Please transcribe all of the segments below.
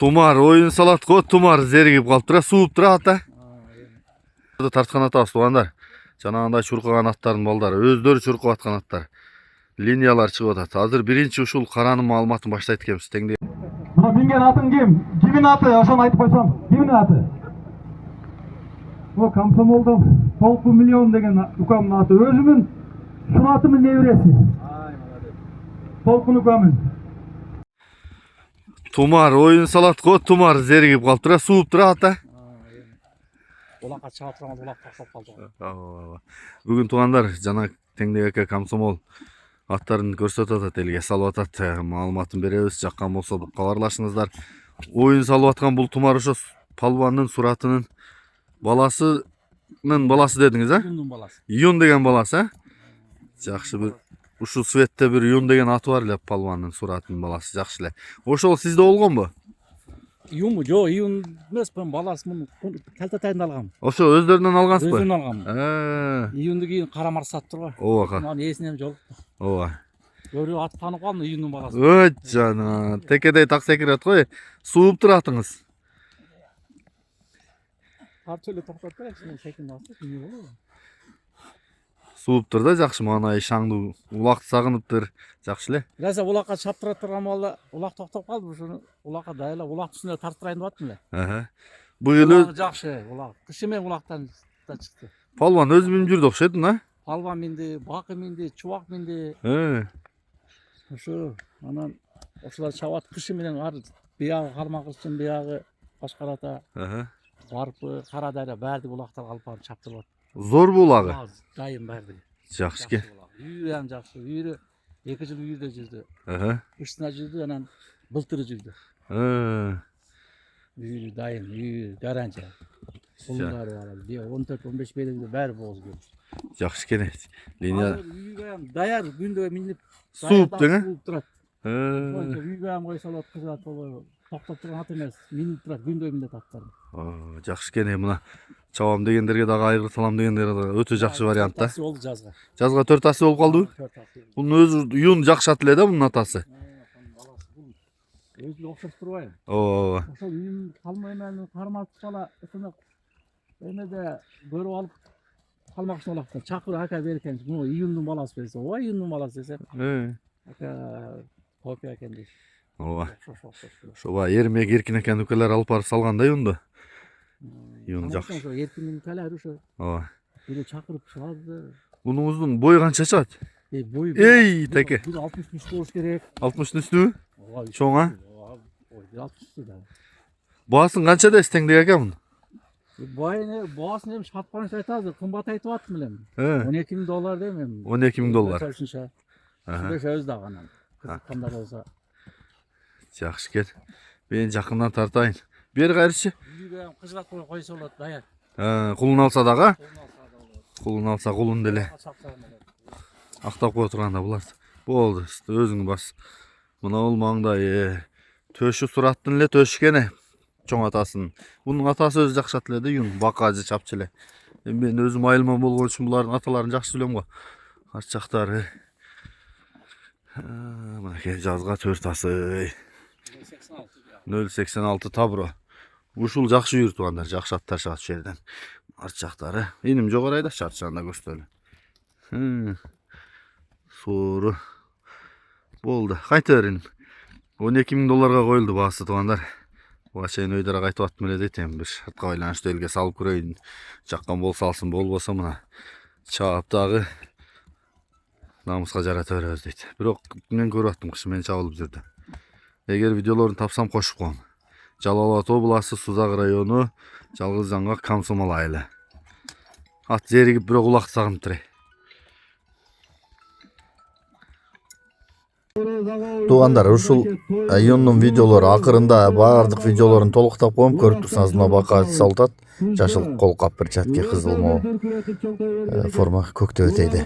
Тумар ойын салат го, тумар зеригип калыптыр, сууп турат да. Тарткан атабыз туугандар. Жанагындай чуркаган аттардын балдары, өздөрү чуркап аткан аттар. Линиялар чыгып атат. Азыр биринчи ушул каранын маалыматын баштайт экенбиз. Теңде. Минген атың ким? Кимин аты? Ошону айтып койсом. Кимин аты? О, Комсомолдон Толку Миллион деген укамдын аты. Өзүмүн Суратымын небереси. Толкун укамын. Тумар ойын салат го, тумар зеригип калыптыр, сууп турат да. Улакка чыга турган улак тактап калды. Бүгүн туугандар жана Теңдеге Комсомол аттарын көрсөтүп атат, элге салып атат. Маалыматын беребиз. Жаккан болсо кабарлашыңыздар. Ойын салып аткан бул тумар ошо палбандын Суратынын баласынын баласы дедиңиз, а? Юндун баласы. Юн деген баласы, а? Жакшы, бир ушул светте бир Юн деген аты бар эле, палбандын Суратынын баласы. Жакшы эле. Ошол сизде болгонбу? Юнбу? Жок, Юн эмес, бул баласы муну калтатайында алгам. Ошо өздөрүнөн алгансызбы? Өзүнөн алгам. Юнду кийин Карамар сатып турган. Ооба. Анын эсинен жолукту. Ооба. Көрүп ат таанып калдым, Юндун баласы. Ой жана, текедей так секирет го. Сууп туратыңыз. Тарчы эле токтоп бересиң, секин басып, эмне болобу? Сууптур да, жакшы, мана шаңдуу улакты сагыныптыр. Жакшы эле. Билесиң, улакка чаптыра турган балда улак токтоп калды, ушуну улакка дайыла, улак үстүнө тартырайын деп аттым эле. Быйыл Жакшы, улак. Кыш эме улактан да чыкты. палбан өзү минип жүрдү окшойт, а? Палба минди, бакы минди, чубак минди. Ошо анан ошолар чабат кышы менен ар биягы кармак кылчын, биягы Башкарата, Барпы, Кара Дайра баардык улактарга алып барып чаптырып. Зорбу улагы? Дайым баардыгы. Жакшы экен. Үйүрү ham жакшы. Үйүрү 2 жыл үйүрдө жүрдү. Кышына жүрдү, анан былтыры жүрдү. Үйүрү дайым, үйүрү гаранча. Кулдары бар. 14-15 белгиде баары бооз көрүш. Жакшы экен. Линия Үйүрү ham даяр, күндө минип сууп деген. сууп турат. Үйгө ham кой салат, кызат болбойбу. Токтоп турган ат эмес, минип турат, күндө минет аттар. Жакшы экен. Мына чабам дегендерге дагы айгыр салам дегендерге дагы өтө жакшы вариант да. Болду жазга. Жазга 4 асы болуп калдыбы? 4 асы. Бунун өзү Юн жакшы ат эле да, бунун атасы. Өзү окшоп турбайбы? Ооба. Ошол үйүм калмай менен карматып бала ушуну эмеде көрүп алып калмакчы болуптур. Чакыр ака беркен. Муну Июндун баласы берсе, ой Июндун баласы десем. Ака копия экен дейт. Ооба. Ошоба Эрмек Эркин экен укалар алып барып салган да Юнду. Юн жакшы. Ошо Эркиндин калары ошо. Ооба. Бирөө чакырып чыгарды. Бунуңуздун бою канча чыгат? Бою. Эй, теке. 63 болуш керек. 60-ын үстүбү? Чоң, а? Ой, 63 да. Баасын канча дейсиз Теңдеге ака муну? Баасын эми шатпанча айтабыз, кымбат айтып аттым элем. $12,000 дейм эми. $12,000. Сөз дагы анан. Кандай болсо. Жакшы экен. Мен жакындан тартайын. Бери кайрычы. Үйгө кызгат койсо болот, даяр. Кулун алса дагы? Кулун алса кулун деле актап кое турганда булар. Болду, өзүң бас. Мына бул маңдай төшү Сураттын эле төшү экен. Чоң атасын. Бунун атасы өзү жакшы ат эле да, Юн, бакажы чапчы эле. Мен өзүм айылман болгон үчүн булардын аталарын жакшы билем го. Арчактары. Мынакей жазга 4 асы. 086 Табро. Ушул жакшы үйүр туугандар, жакшы аттар чыгат ушул жерден. Арчактары. Иним жогорайда чарчаганда көрсөтөлү. Соору. Болду. Кайта берин. $12,000 коюлду баасы туугандар. Буга чейин өйдөрө кайтып аттым эле дейт, эми бир шартка байланыштуу элге салып көрөйүн. Жаккан болсо алсын, болбосо мына чаап дагы намыска жарата беребиз дейт. Бирок мен көрүп аттым, кышы менен чабылып жүрдү. Эгер видеолорун тапсам кошуп коем. Жалал Абад областы Сузак району Жалгыз Жаңгак Комсомол айылы. Ат зеригип бирок улакты сагыныптыр. Туугандар, ушул Юндун видеолору акырында баардык видеолорун толуктап коем. Көрүп турсаңыз, мына бака салып атат. Жашыл колкап перчатки, кызыл мо форма көктөб этейди.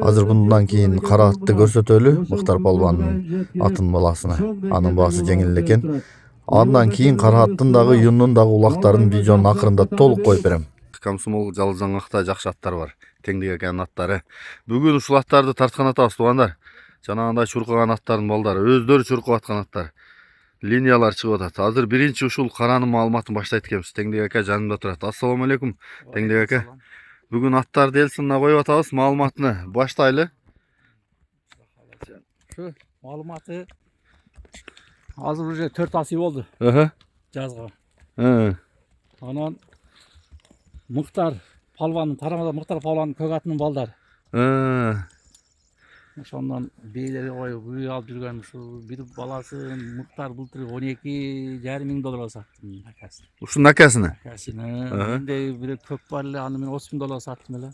Азыр bundan кийин кара атты көрсөтөлү. Мыктар палбандын атын баласына. Анын баасы жеңил экен. Андан кийин кара аттын дагы Юндун дагы улактарын видеонун акырында толук коюп берем. Комсомол Жалгыз Жаңгакта жакшы аттар бар. Теңдеге аттары. Бүгүн ушул аттарды тарткан атабыз туугандар. Жанагындай чуркаган аттардын балдары, өздөрү чуркап аткан аттар. Liniyalar чыгып атат. Азыр биринчи ушул каранын маалыматын баштайт экенбиз. Теңдек ака жанымда турат. Ассаламу алейкум. Теңдек ака. Бүгүн аттарды эл сынына коюп атабыз. Маалыматыны баштайлы. Şu malumatı hazır уже 4 asy oldu жазга. Анан Мыктар Палванын тарамада Мыктар Палванын көк атынын балдары. Ошондон бейлери коюп үй алып жүргөн ушу бир баласын Мыктар былтыр $12,500 саттым акасын. Ушунун акасына. Акасына. Менде бир көк бар эле, аны мен $30,000 саттым эле.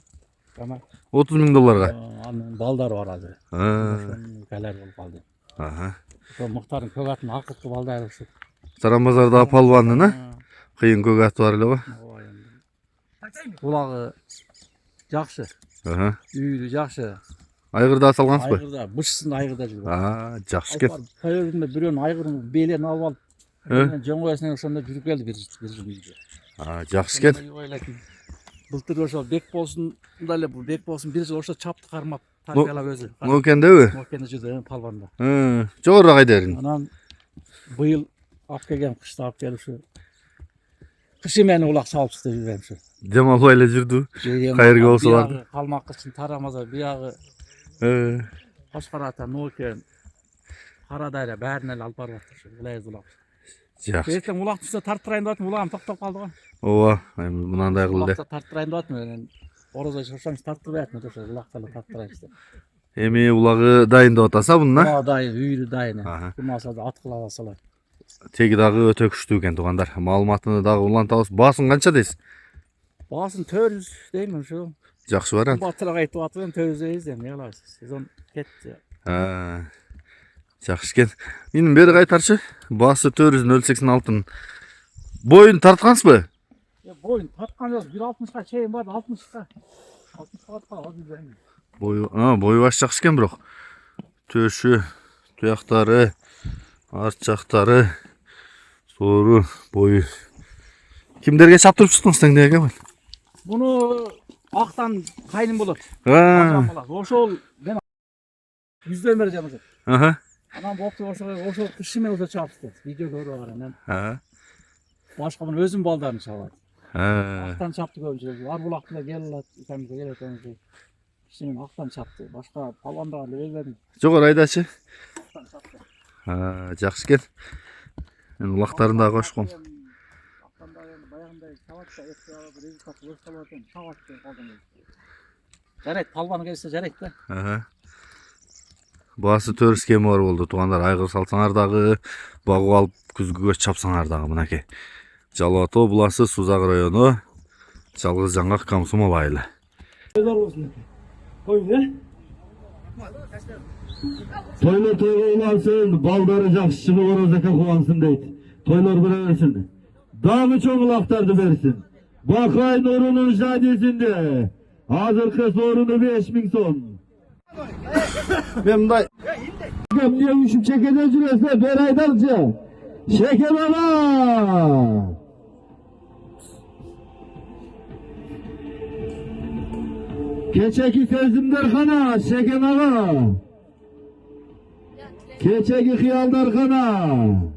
Tamam. $30,000. Анын балдары бар азыр. Ошонун калер болуп калды. Ошо Мыктардын көк атынын акыркы балдары ушу. Таран базарда палвандын, кыйын көк аты бар эле го. Булагы жакшы. Үйү жакшы. Айгырда салгансызбы? Айгырда, бышсын айгырда жүргөн. Жакшы экен. Көйөрүндө бирөөнүн айгырын белен алып алып, жоңоясына ошондо жүрүп келди бир жыл. Жакшы экен. Былтыр ошо бек болсун эле, бул бек болсун бир жыл ошо чапты кармап тарбиялап өзү. Мокендеби? Мокенде жүрдү Палванда. Жогору кайдерин. Анан быйыл алып келген, кышта алып келип ушу кышы менен улак салып чыкты жүргөн ушу. Дем албай эле жүрдү. Кайерге болсолар. Калмак үчүн тарамаза биягы. Кашкар ата, Нокен, Карадайра баарына эле алып барып атты ушу. Улайыз улак. Жакшы. Эртең улак түшсө тарттырайын деп атам, улагым токтоп калды го. Ооба, мынандай кылды. Улакта тарттырайын деп атам, мен орозо шошоңуз тарттырбай атам, ошо улакта эле тарттырайын деп. Эми улагы дайын деп атаса мына. Дайын, үйү дайын. Кымаса да ат кыла алсалар. Теги дагы өтө күчтүү экен туугандар. Маалыматыны дагы улантабыз. Баасын канча дейсиз? Баасын 400 деймин ушу. Жакшы барат. Батыраак айтып атып, 400 дейбиз эми, не кылабыз? Сезон кетти. Жакшы экен. Менин бери кайтарчы. Баасы 486. Боюн тарткансызбы? Боюн тарткан жок, 160га чейин барды, 60га. 60га тарткан. Бою баш жакшы экен бирок. Төшү, туяктары, арт жактары, соору, бою. Кимдерге чаптырып чыктыңыз теңдек ака? Буну актан кайным болот. Ошол мен жүздөн бери жамажат. Анан бокту ошол кышы менен ошо чапты. Видео көрүп алган. Башка муну өзүм балдарын чабат. Актан чапты көбүнчө. Ар булакта келет, икемизге келет. Кышы менен актан чапты. Башка палвандага бербедим. Жогору айдачы. Жакшы экен. Мен улактарын дагы кошком. Жарайт, палван келсе жарайт да. Баасы 400 кеми бар болду туугандар. Айгыр салсаңар дагы, багып алып күзгүгө чапсаңар дагы мынакей. Жалал Ата областы Сузак району, Жалгыз Жаңгак Комсомол айылы. Toylor toyga ulansın, baldары жақсы шығып орозака кубансın дейт. Toylor bire versin. Dağı çok ulaktardı versin. Bakay Nur'un jadisinde. Hazırkı sorunu 5000 son. Ben day. Niye üşüp çekede jürese beraydarca. Şeker ala. Keçeki sözümler kana, şeker ala. Keçeki hıyaldar kana.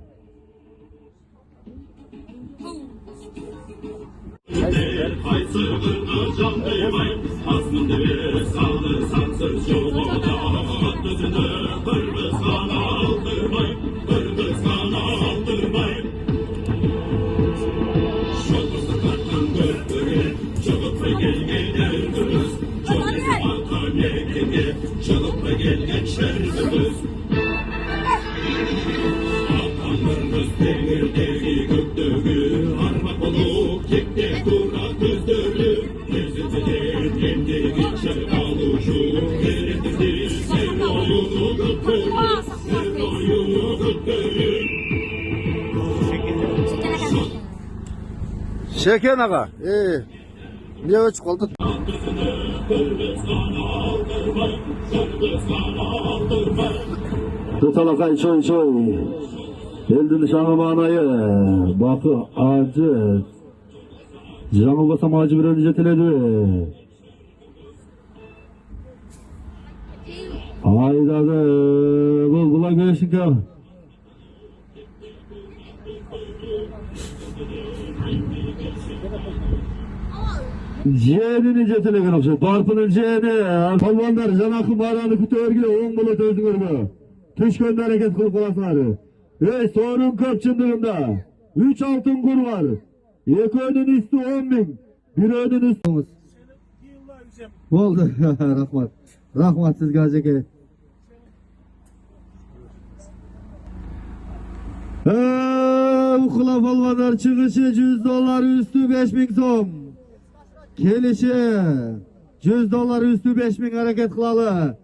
Şeken ağa. Niye ölçüp kaldı? Tutalakay çoy çoy. Eldi nişanı manayı. Bakı acı. Canı basam acı bir önce jeteledi. Haydadı. Bula göğsün ki. Jeğenini jetelegen okşayt. Barpının jeğeni. Palvanlar janakı marаны kütörgüle oң bolot özüңөрgө. Түшкөндө hareket kılıp kalasınlar. Sorun köp çındırında. 3 altın kur var. 2 ödün üstü 10.000. 1 ödün üstü. Oldu. Rahmat. Rahmat sizge Haceke. Ukula palvanlar çıkışı $100 üstü 5.000 so'm. Kelişi $100 üstü 5.000 hareket kılalı.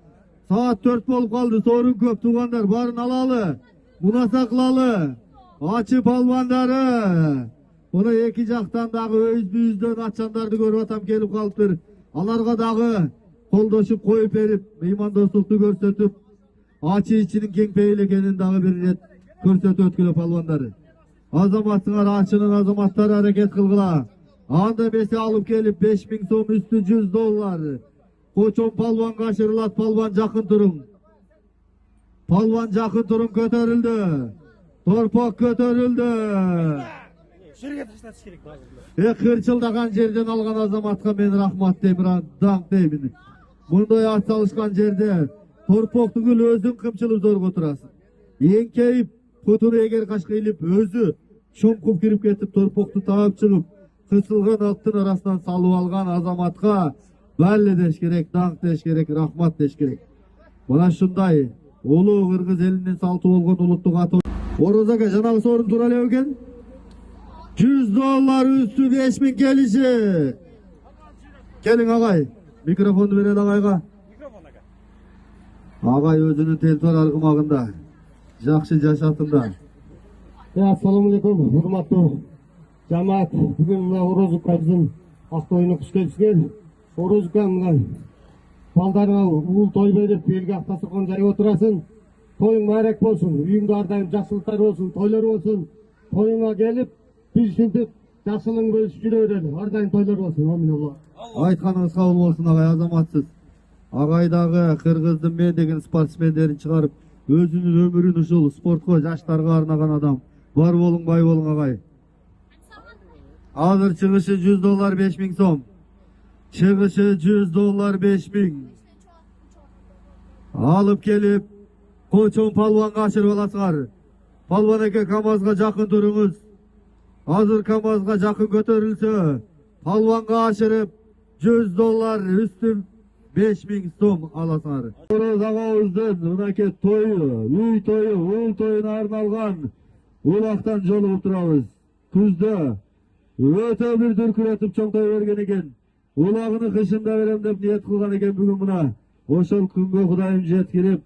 Saat 4 bolup kaldı. Sorun köp tuğanlar. Barın alalı. Buna saklalı. Açı palvanları. Bunu iki jaktan dagı öz-büzdөн açandardı görüp atam kelip kalıptır. Alarga dagı koldoşup koyup berip, meymandoşluktu görsetip, açı içinin kengpeyil ekenin dagı bir ret görsetip ötkülü palvanları. Azamatçılar açının azamatları hareket kılgıla. Anda besi alıp gelip 5.000 so'm üstü $100. Koçon palvan kaçırılat, palvan jakın turun. Palvan jakın turun kötörüldü. Torpak kötörüldü. Kırçıldagan жерден алган азаматка мен рахмат деймин, даңк деймин. Мындай ат салышкан жерде торпок түгүл өзүң кымчылып зорго турасың. Эңкейип, кутуну эгер кашка илип өзү чоңкуп кирип кетип торпокту таап чыгып, кысылган аттын арасынан салып алган азаматка балле деш керек, даңк деш керек, рахмат деш керек. Мына ушундай улуу кыргыз элинин салты болгон улуттук аты. Орозага жанагы сорун тура эле экен. $100 üstü 5.000 gelişi. Gelin ağay. Mikrofonu verin ağayga. Ağay özünün teltor argımağında. Жақсы жашатында. Assalamu alaikum, hurmatlı cemaat. Bugün mına Orozukka bizim Aqtoyunu kuş gelişken. Orozukka mına baldarına uğul toy verip belge aqtasırgan jayga oturasın. Toyun marek bolsun, uyuңda ардайым жақсылықтар болsun, toylar olsun. Toyuna gelip bir şintik жақсылығын bölüşüp жүре берели. Ардайым toylar olsun. Amin Allah. Айтқаныңыз қабыл болсын ағай, азаматсыз. Ағайдағы Қырғыздың мен деген спортсмендерін шығарып, өзінің өмірін ушул спортқа, жаштарға арнаған адам. Бар болың, бай болың ағай. Азыр чыгышы $100 5.000 so'm. Чыгышы $100 5.000. Алып келип, Koçon palvanга ашырып аласыңар. Palvan эке КамАЗга жакын туруңуз. Азыр КамАЗга жакын көтөрүлсө, palvanга ашырып $100 üstü 5.000 so'm alasыңар. Oroz агабыздын мынакей тою, үй тою, уул тоюна арналган улактан жолугуп турабыз. Күздө өтө бир дүркүрөтүп чоңтой берген экен. Улагыны кышында берем деп ниет кылган экен бүгүн мына. Ошол күнгө Кудайым жеткирип,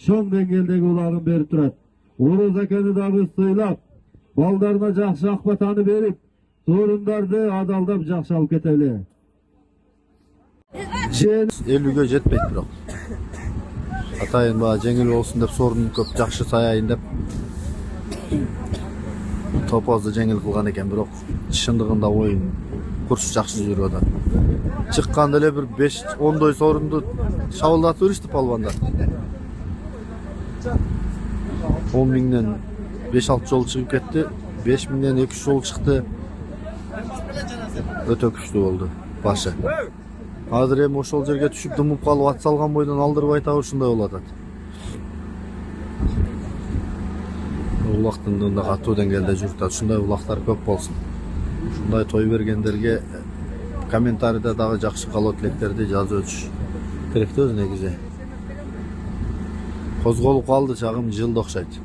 чоң деңгээлдеги улагын берип турат. Oroz экени дагы сыйлап, балдарына жакшы акбатаны берип, сорундарды адалдап жакшы алып кетели. 50'ge жетпейт бирок. Атайын баа жеңил болсун деп сорун көп жакшы саяйын деп топозду жеңил кылган экен, бирок чындыгында оюн курс жакшы жүрүп атат. Чыкканда эле бир 5-10 сорунду шабылдатып беришти палвандар. 10.000'den 5-6 жол чыгып кетти, 5.000'den 2-3 жол чыкты. Өтө күчтүү болду башы. Азыр эми ошол жерге түшүп дымып калып ат салган бойдон алдырбай атабы ушундай болуп атат. Улактын да катуу деңгээлде жүрүп атат. Ушундай улактар көп болсун. Ушундай той бергендерге комментарийде дагы жакшы каалоо тилектерди жазып өтүш керек да өзү негизи. Козголуп калды чагым жылды окшойт.